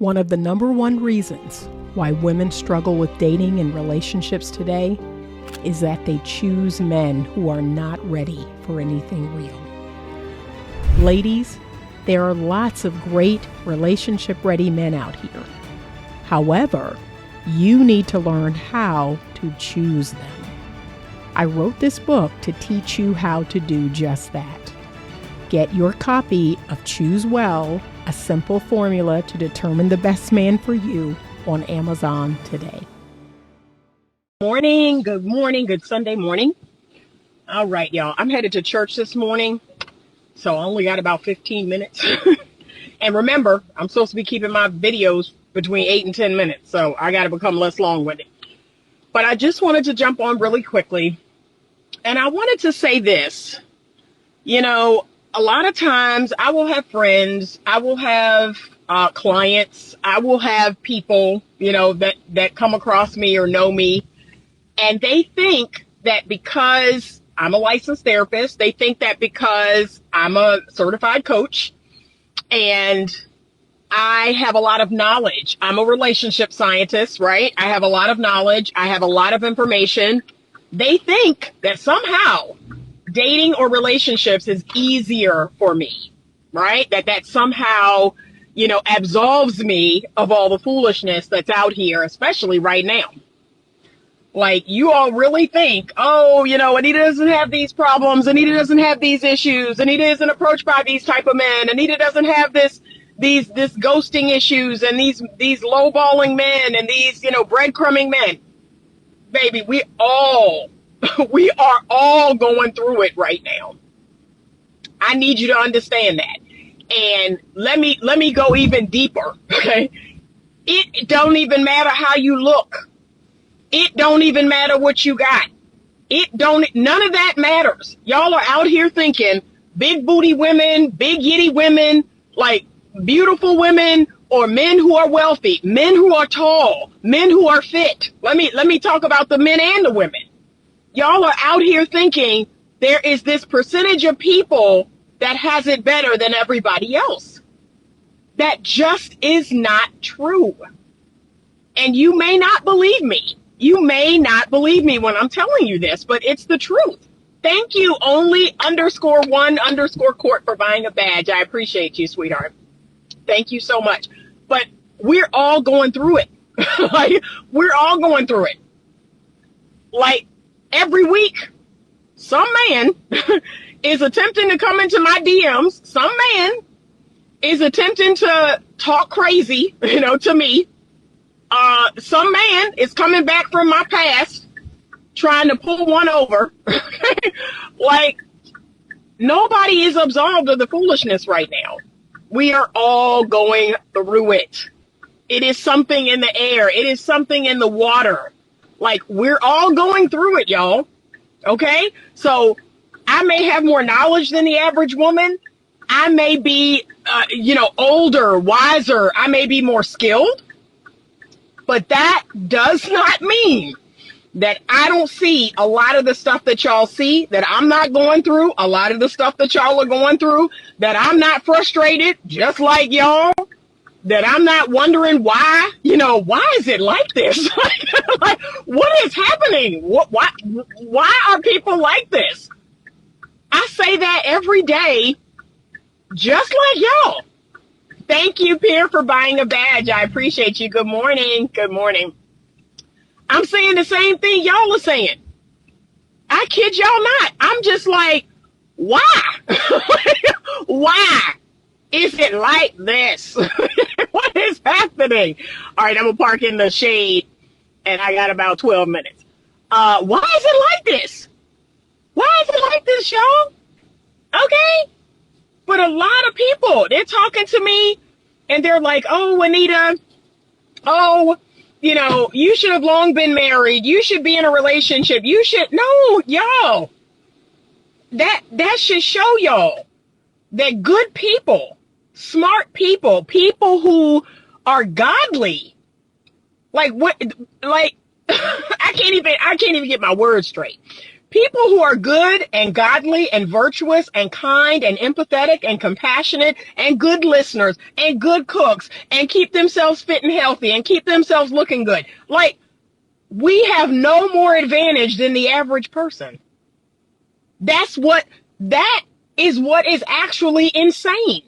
One of the number one reasons why women struggle with dating and relationships today is that they choose men who are not ready for anything real. Ladies, there are lots of great relationship-ready men out here. However, you need to learn how to choose them. I wrote this book to teach you how to do just that. Get your copy of Choose Well, a simple formula to determine the best man for you on Amazon today. Good morning, good Sunday morning. All right, y'all, I'm headed to church this morning, so I only got about 15 minutes. And remember, I'm supposed to be keeping my videos between 8 and 10 minutes, so I got to become less long-winded. But I just wanted to jump on really quickly, and I wanted to say this. You know, a lot of times I will have friends, I will have clients, I will have people, you know, that come across me or know me, and they think that because I'm a licensed therapist, they think that because I'm a certified coach and I have a lot of knowledge, I'm a relationship scientist, right? I have a lot of knowledge, I have a lot of information. They think that somehow dating or relationships is easier for me, right? That somehow, you know, absolves me of all the foolishness that's out here, especially right now. Like, you all really think, oh, you know, Anita doesn't have these problems, Anita doesn't have these issues, Anita isn't approached by these type of men, Anita doesn't have this ghosting issues and these lowballing men and these, you know, breadcrumbing men. Baby, we are all going through it right now. I need you to understand that. And let me go even deeper, okay? It don't even matter how you look. It don't even matter what you got. None of that matters. Y'all are out here thinking big booty women, big yitty women, like beautiful women, or men who are wealthy, men who are tall, men who are fit. Let me talk about the men and the women. Y'all are out here thinking there is this percentage of people that has it better than everybody else. That just is not true. And you may not believe me. You may not believe me when I'm telling you this, but it's the truth. Thank you, only_1_court for buying a badge. I appreciate you, sweetheart. Thank you so much. But we're all going through it. Like, we're all going through it. Like, every week, some man is attempting to come into my DMs. Some man is attempting to talk crazy, you know, to me. Some man is coming back from my past, trying to pull one over. Like, nobody is absolved of the foolishness right now. We are all going through it. It is something in the air. It is something in the water. Like, we're all going through it, y'all. Okay? So I may have more knowledge than the average woman. I may be, older, wiser. I may be more skilled. But that does not mean that I don't see a lot of the stuff that y'all see, that I'm not going through, a lot of the stuff that y'all are going through, that I'm not frustrated, just like y'all, that I'm not wondering why, why is it like this? Like, what is happening? Why are people like this? I say that every day, just like y'all. Thank you, Pierre, for buying a badge. I appreciate you. Good morning. Good morning. I'm saying the same thing y'all are saying. I kid y'all not. I'm just like, why? Why is it like this? What is happening? All right, I'm going to park in the shade, and I got about 12 minutes. Why is it like this? Why is it like this, y'all? Okay? But a lot of people, they're talking to me, and they're like, oh, Anita, you should have long been married. You should be in a relationship. No, y'all. That should show y'all that good people, smart people, people who are godly, I can't even get my words straight. People who are good and godly and virtuous and kind and empathetic and compassionate and good listeners and good cooks and keep themselves fit and healthy and keep themselves looking good. Like, we have no more advantage than the average person. That is what is actually insane.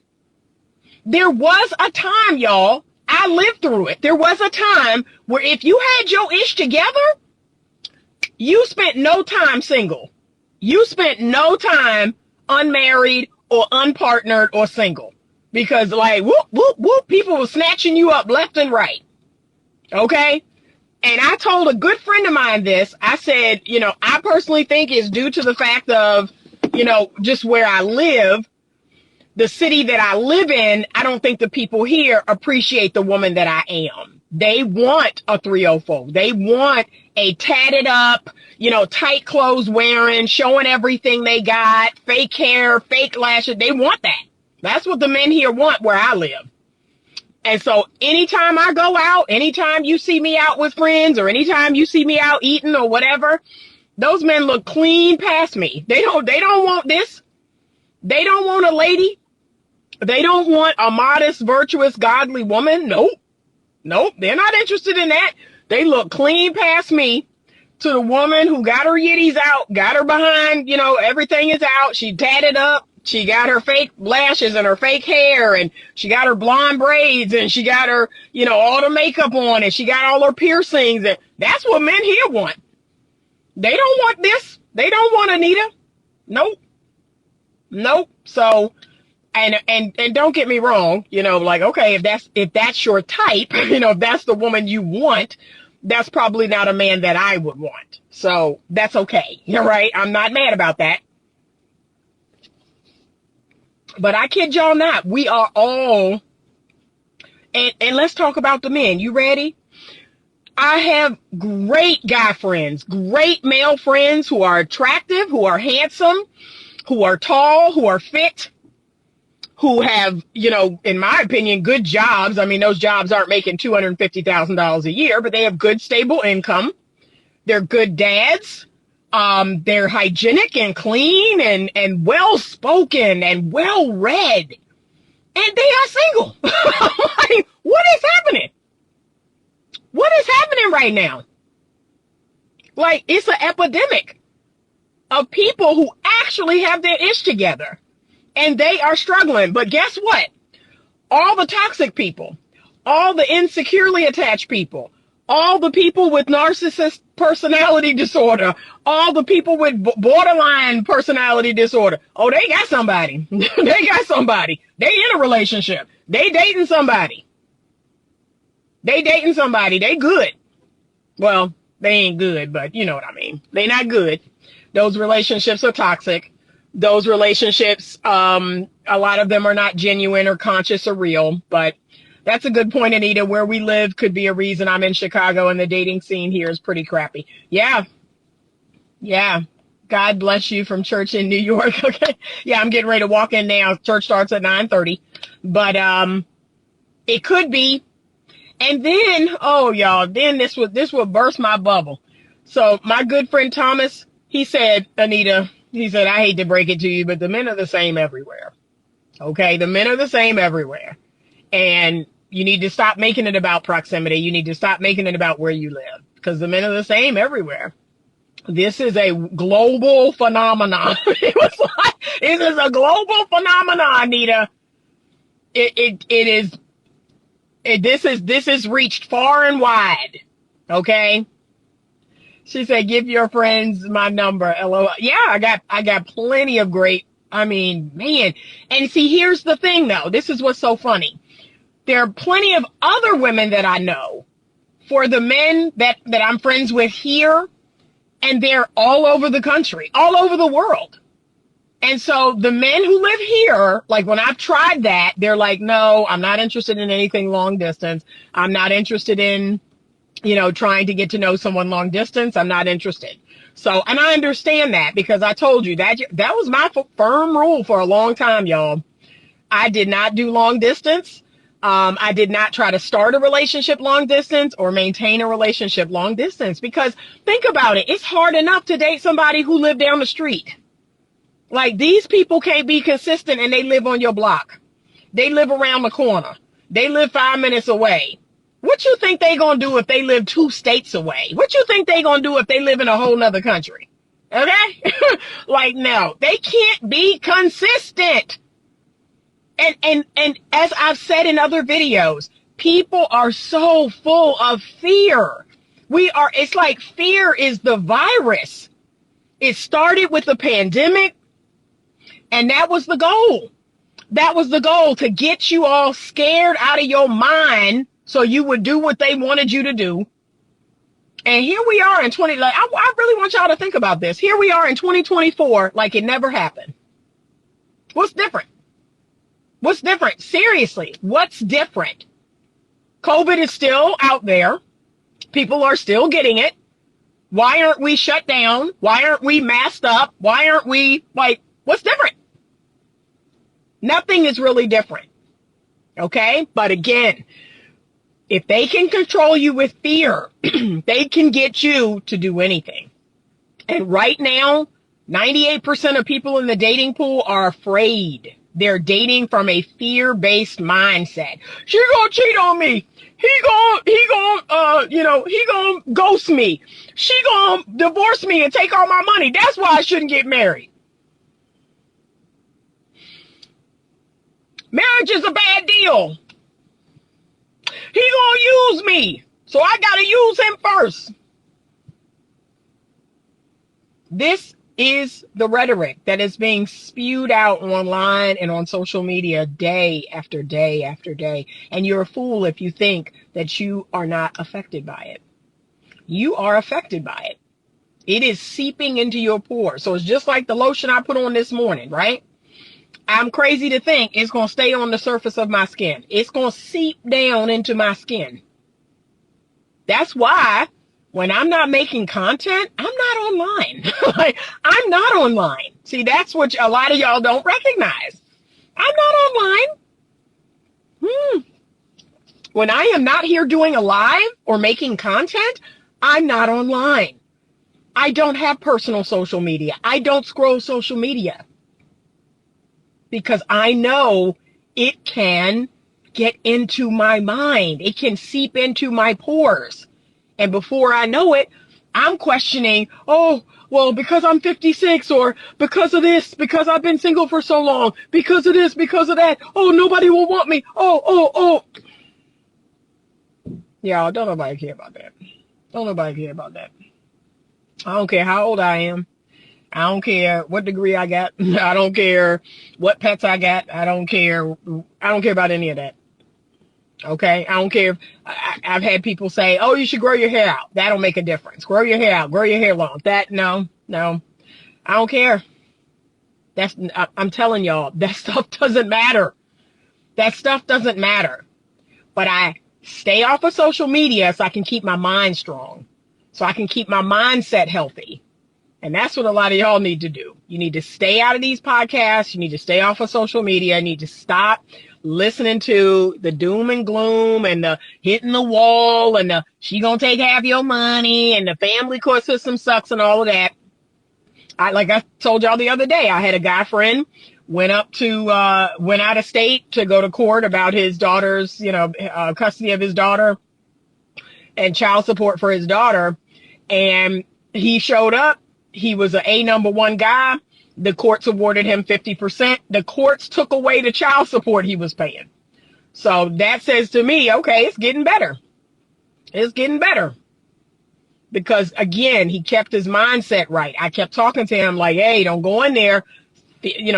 There was a time, y'all, I lived through it. There was a time where if you had your ish together, you spent no time single. You spent no time unmarried or unpartnered or single. Because like, whoop, whoop, whoop, people were snatching you up left and right. Okay? And I told a good friend of mine this. I said, I personally think it's due to the fact of, just where I live, the city that I live in. I don't think the people here appreciate the woman that I am. They want a 304. They want a tatted up, tight clothes wearing, showing everything they got, fake hair, fake lashes. They want that. That's what the men here want where I live. And so anytime I go out, anytime you see me out with friends or anytime you see me out eating or whatever, those men look clean past me. They don't want this. They don't want a lady. They don't want a modest, virtuous, godly woman. Nope. They're not interested in that. They look clean past me to the woman who got her yitties out, got her behind, everything is out. She tatted up. She got her fake lashes and her fake hair, and she got her blonde braids, and she got her, all the makeup on, and she got all her piercings. And that's what men here want. They don't want this. They don't want Anita. Nope. So, and don't get me wrong, okay, if that's your type, if that's the woman you want, that's probably not a man that I would want. So that's okay. You're right. I'm not mad about that. But I kid y'all not, we are all, and let's talk about the men. You ready? I have great guy friends, great male friends who are attractive, who are handsome, who are tall, who are fit, who have, in my opinion, good jobs. I mean, those jobs aren't making $250,000 a year, but they have good, stable income. They're good dads. They're hygienic and clean and well-spoken and well-read. And they are single. Like, what is happening? What is happening right now? Like, it's an epidemic of people who actually have their ish together. And they are struggling. But guess what? All the toxic people, all the insecurely attached people, all the people with narcissist personality disorder, all the people with borderline personality disorder. Oh, they got somebody. They got somebody. They in a relationship. They dating somebody. They good. Well, they ain't good, but you know what I mean. They not good. Those relationships are toxic. Those relationships, a lot of them are not genuine or conscious or real, but that's a good point, Anita. Where we live could be a reason. I'm in Chicago and the dating scene here is pretty crappy. Yeah. God bless you from church in New York. Okay. Yeah, I'm getting ready to walk in now. Church starts at 9:30. But it could be. And then, then this would burst my bubble. So my good friend Thomas, he said, Anita, I hate to break it to you, but the men are the same everywhere. Okay, the men are the same everywhere. And you need to stop making it about proximity. You need to stop making it about where you live, because the men are the same everywhere. This is a global phenomenon. This is a global phenomenon, Anita. This is reached far and wide. Okay. She said, give your friends my number. LOL. Yeah, I got plenty of great, man. And see, here's the thing though. This is what's so funny. There are plenty of other women that I know for the men that I'm friends with here, and they're all over the country, all over the world. And so the men who live here, like when I've tried that, they're like, no, I'm not interested in anything long distance. I'm not interested in, trying to get to know someone long distance. I'm not interested. So, and I understand that, because I told you that was my firm rule for a long time, y'all. I did not do long distance. I did not try to start a relationship long distance or maintain a relationship long distance, because think about it. It's hard enough to date somebody who lived down the street. Like, these people can't be consistent and they live on your block. They live around the corner. They live 5 minutes away. What you think they gonna do if they live 2 states away? What you think they gonna do if they live in a whole nother country? Okay? Like, no, they can't be consistent. And as I've said in other videos, people are so full of fear. It's like fear is the virus. It started with the pandemic, and that was the goal. That was the goal, to get you all scared out of your mind so you would do what they wanted you to do. And here we are in I really want y'all to think about this. Here we are in 2024, like it never happened. What's different? What's different? Seriously, what's different? COVID is still out there. People are still getting it. Why aren't we shut down? Why aren't we masked up? Why aren't we, what's different? Nothing is really different. Okay? But again, if they can control you with fear, they can get you to do anything. And right now, 98% of people in the dating pool are afraid. They're dating from a fear-based mindset. She gonna cheat on me. He gonna ghost me. She gonna divorce me and take all my money. That's why I shouldn't get married. Marriage is a bad deal. He gonna use me, so I gotta use him first. This is the rhetoric that is being spewed out online and on social media day after day after day. And you're a fool if you think that you are not affected by it. You are affected by it. It is seeping into your pores. So it's just like the lotion I put on this morning, right? I'm crazy to think it's going to stay on the surface of my skin. It's going to seep down into my skin. That's why when I'm not making content, I'm not online. Like, I'm not online. See, that's what a lot of y'all don't recognize. I'm not online. When I am not here doing a live or making content, I'm not online. I don't have personal social media. I don't scroll social media, because I know it can get into my mind. It can seep into my pores. And before I know it, I'm questioning, oh, well, because I'm 56, or because of this, because I've been single for so long, because of this, because of that. Oh, nobody will want me. Oh. Yeah, don't nobody care about that. Don't nobody care about that. I don't care how old I am. I don't care what degree I got. I don't care what pets I got. I don't care about any of that. Okay? I don't care if I've had people say, oh, you should grow your hair out. That'll make a difference. Grow your hair out. Grow your hair long. No. I don't care. I'm telling y'all, that stuff doesn't matter. That stuff doesn't matter. But I stay off of social media so I can keep my mind strong. So I can keep my mindset healthy. And that's what a lot of y'all need to do. You need to stay out of these podcasts. You need to stay off of social media. You need to stop listening to the doom and gloom and the hitting the wall and the she gonna take half your money and the family court system sucks and all of that. Like I told y'all the other day, I had a guy friend went out of state to go to court about his daughter's, custody of his daughter and child support for his daughter. And he showed up. He was a number one guy. The courts awarded him 50%. The courts took away the child support he was paying. So that says to me, okay, it's getting better. It's getting better. Because again, he kept his mindset right. I kept talking to him like, hey, don't go in there,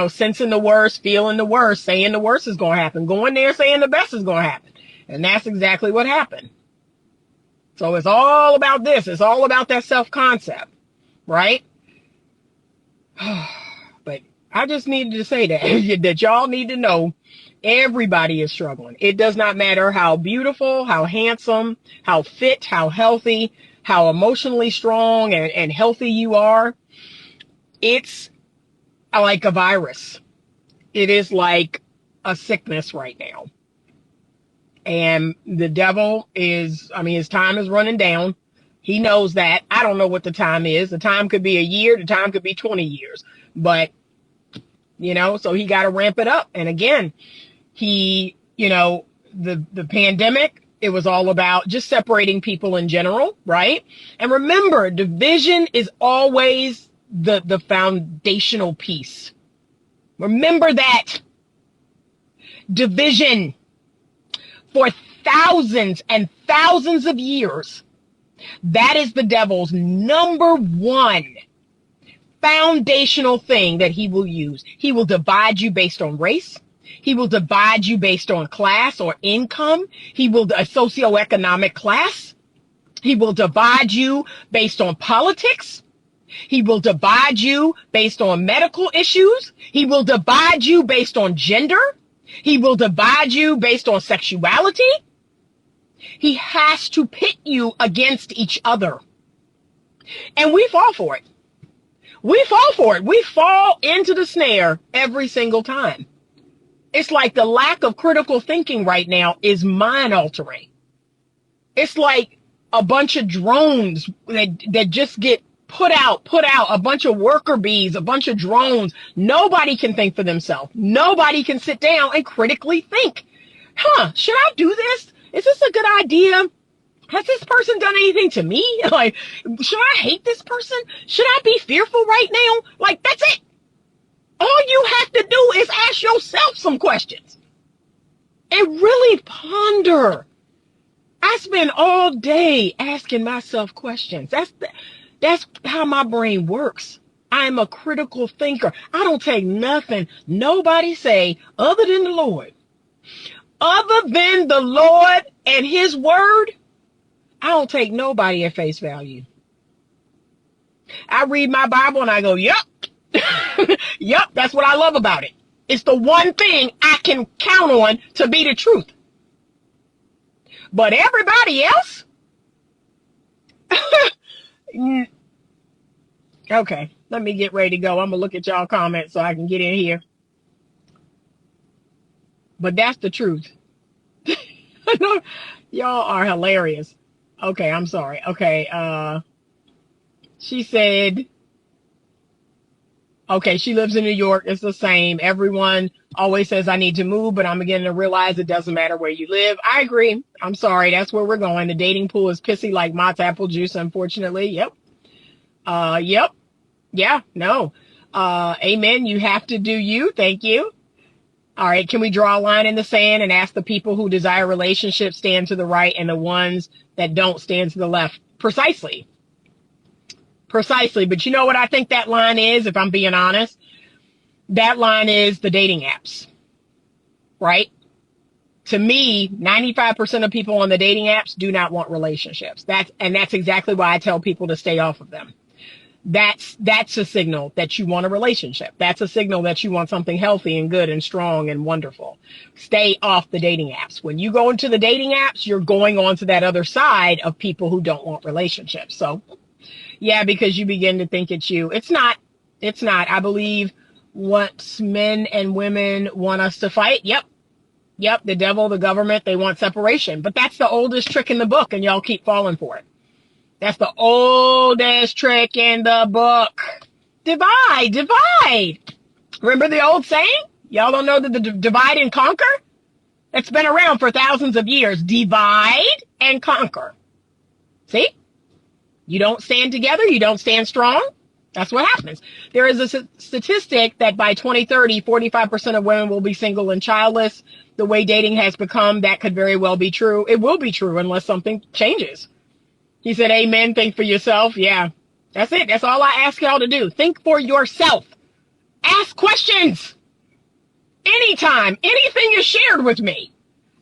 sensing the worst, feeling the worst, saying the worst is going to happen. Go in there saying the best is going to happen. And that's exactly what happened. So it's all about this. It's all about that self-concept, right? But I just needed to say that y'all need to know everybody is struggling. It does not matter how beautiful, how handsome, how fit, how healthy, how emotionally strong and healthy you are. It's like a virus. It is like a sickness right now. And the devil is, I mean, his time is running down. He knows that. I don't know what the time is. The time could be a year. The time could be 20 years. But, you know, so he got to ramp it up. And again, he, you know, the pandemic, it was all about just separating people in general, right? And remember, division is always the foundational piece. Remember that. Division. For thousands and thousands of years, that is the devil's number one foundational thing that he will use. He will divide you based on race. He will divide you based on class or income. He will a socioeconomic class. He will divide you based on politics. He will divide you based on medical issues. He will divide you based on gender. He will divide you based on sexuality. He has to pit you against each other. And we fall for it. We fall for it. We fall into the snare every single time. It's like the lack of critical thinking right now is mind altering. It's like a bunch of drones that just get put out, a bunch of worker bees, a bunch of drones. Nobody can think for themselves. Nobody can sit down and critically think. Should I do this? Is this a good idea? Has this person done anything to me? Like, should I hate this person? Should I be fearful right now? Like, that's it. All you have to do is ask yourself some questions and really ponder. I spend all day asking myself questions. That's how my brain works. I'm a critical thinker. I don't take nothing nobody say other than the Lord. Other than the Lord and his word, I don't take nobody at face value. I read my Bible and I go, yep. Yep, that's what I love about it. It's the one thing I can count on to be the truth. But everybody else? Okay, let me get ready to go. I'm going to look at y'all comments so I can get in here. But that's the truth. Y'all are hilarious. Okay, I'm sorry. Okay, she said, okay, she lives in New York. It's the same. Everyone always says I need to move, but I'm beginning to realize it doesn't matter where you live. I agree. I'm sorry. That's where we're going. The dating pool is pissy like Mott's apple juice, unfortunately. Yep. Yep. Yeah, no. Amen. You have to do you. Thank you. All right. Can we draw a line in the sand and ask the people who desire relationships stand to the right and the ones that don't stand to the left? Precisely. Precisely. But you know what I think that line is, if I'm being honest? That line is the dating apps, right? To me, 95% of people on the dating apps do not want relationships. That's exactly why I tell people to stay off of them. That's a signal that you want a relationship. That's a signal that you want something healthy and good and strong and wonderful. Stay off the dating apps. When you go into the dating apps, you're going on to that other side of people who don't want relationships. So yeah, because you begin to think it's you. It's not. I believe once men and women want us to fight. Yep. The devil, the government, they want separation. But that's the oldest trick in the book, and y'all keep falling for it. That's the oldest trick in the book. Divide. Remember the old saying? Y'all don't know that the divide and conquer? It's been around for thousands of years. Divide and conquer. See? You don't stand together. You don't stand strong. That's what happens. There is a statistic that by 2030, 45% of women will be single and childless. The way dating has become, that could very well be true. It will be true unless something changes. He said, amen. Think for yourself. Yeah, that's it. That's all I ask y'all to do. Think for yourself. Ask questions. Anytime anything is shared with me,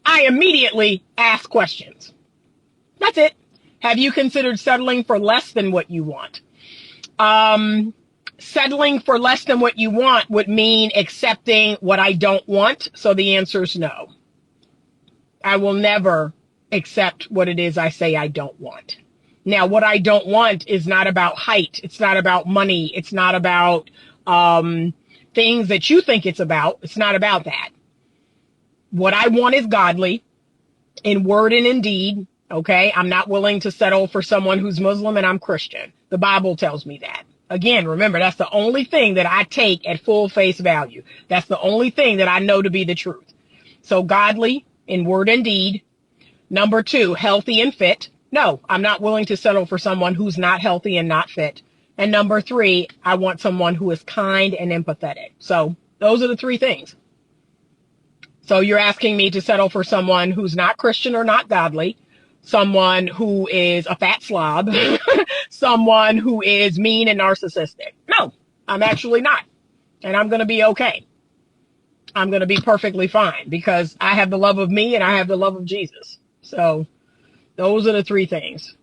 I immediately ask questions. That's it. Have you considered settling for less than what you want? Settling for less than what you want would mean accepting what I don't want. So the answer is no. I will never accept what it is I say I don't want. Now, what I don't want is not about height. It's not about money. It's not about things that you think it's about. It's not about that. What I want is godly. in word and in deed. Okay. I'm not willing to settle for someone who's Muslim and I'm Christian. The Bible tells me that. Again, remember, that's the only thing that I take at full face value. That's the only thing that I know to be the truth. So godly in word and deed. Number 2, healthy and fit. No, I'm not willing to settle for someone who's not healthy and not fit. And number 3, I want someone who is kind and empathetic. So those are the 3 things. So you're asking me to settle for someone who's not Christian or not godly, someone who is a fat slob, someone who is mean and narcissistic. No, I'm actually not. And I'm going to be okay. I'm going to be perfectly fine because I have the love of me and I have the love of Jesus. So those are the 3 things.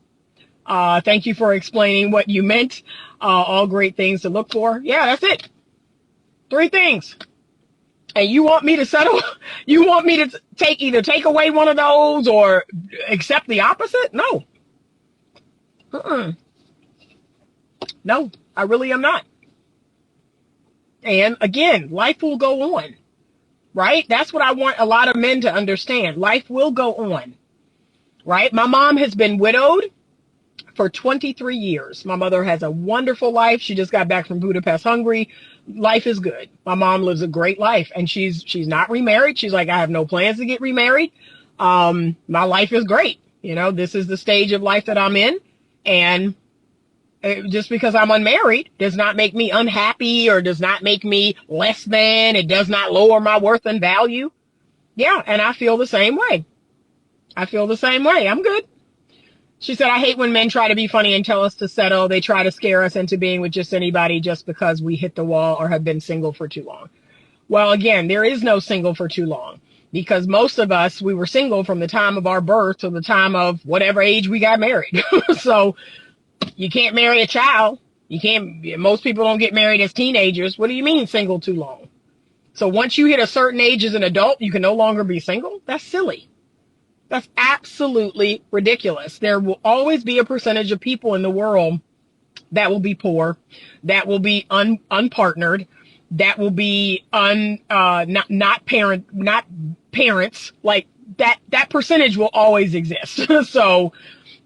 Thank you for explaining what you meant. All great things to look for. Yeah, that's it. 3 things. And you want me to settle? You want me to either take away one of those or accept the opposite? No. No, I really am not. And again, life will go on, right? That's what I want a lot of men to understand. Life will go on, right? My mom has been widowed for 23 years. My mother has a wonderful life. She just got back from Budapest, Hungary. Life is good. My mom lives a great life and she's not remarried. She's like, I have no plans to get remarried. My life is great. You know, this is the stage of life that I'm in. And just because I'm unmarried does not make me unhappy or does not make me less than. It does not lower my worth and value. Yeah. And I feel the same way. I'm good. She said, I hate when men try to be funny and tell us to settle. They try to scare us into being with just anybody just because we hit the wall or have been single for too long. Well, again, there is no single for too long because most of us, we were single from the time of our birth to the time of whatever age we got married. So you can't marry a child. Most people don't get married as teenagers. What do you mean single too long? So once you hit a certain age as an adult, you can no longer be single? That's silly. That's absolutely ridiculous. There will always be a percentage of people in the world that will be poor, that will be unpartnered, that will be not parents. Like that percentage will always exist. So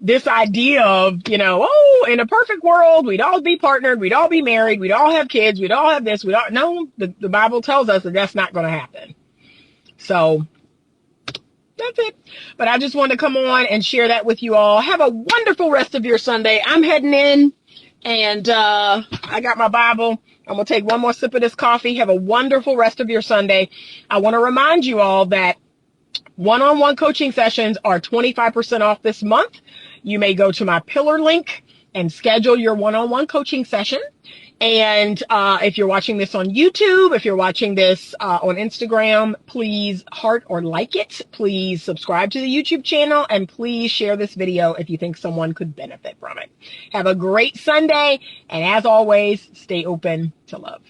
this idea of, in a perfect world, we'd all be partnered, we'd all be married, we'd all have kids, we'd all have this, the Bible tells us that that's not going to happen. So that's it. But I just wanted to come on and share that with you all. Have a wonderful rest of your Sunday. I'm heading in and I got my Bible. I'm going to take one more sip of this coffee. Have a wonderful rest of your Sunday. I want to remind you all that one-on-one coaching sessions are 25% off this month. You may go to my pillar link and schedule your one-on-one coaching session. And if you're watching this on YouTube, if you're watching this on Instagram, please heart or like it. Please subscribe to the YouTube channel and please share this video if you think someone could benefit from it. Have a great Sunday. And as always, stay open to love.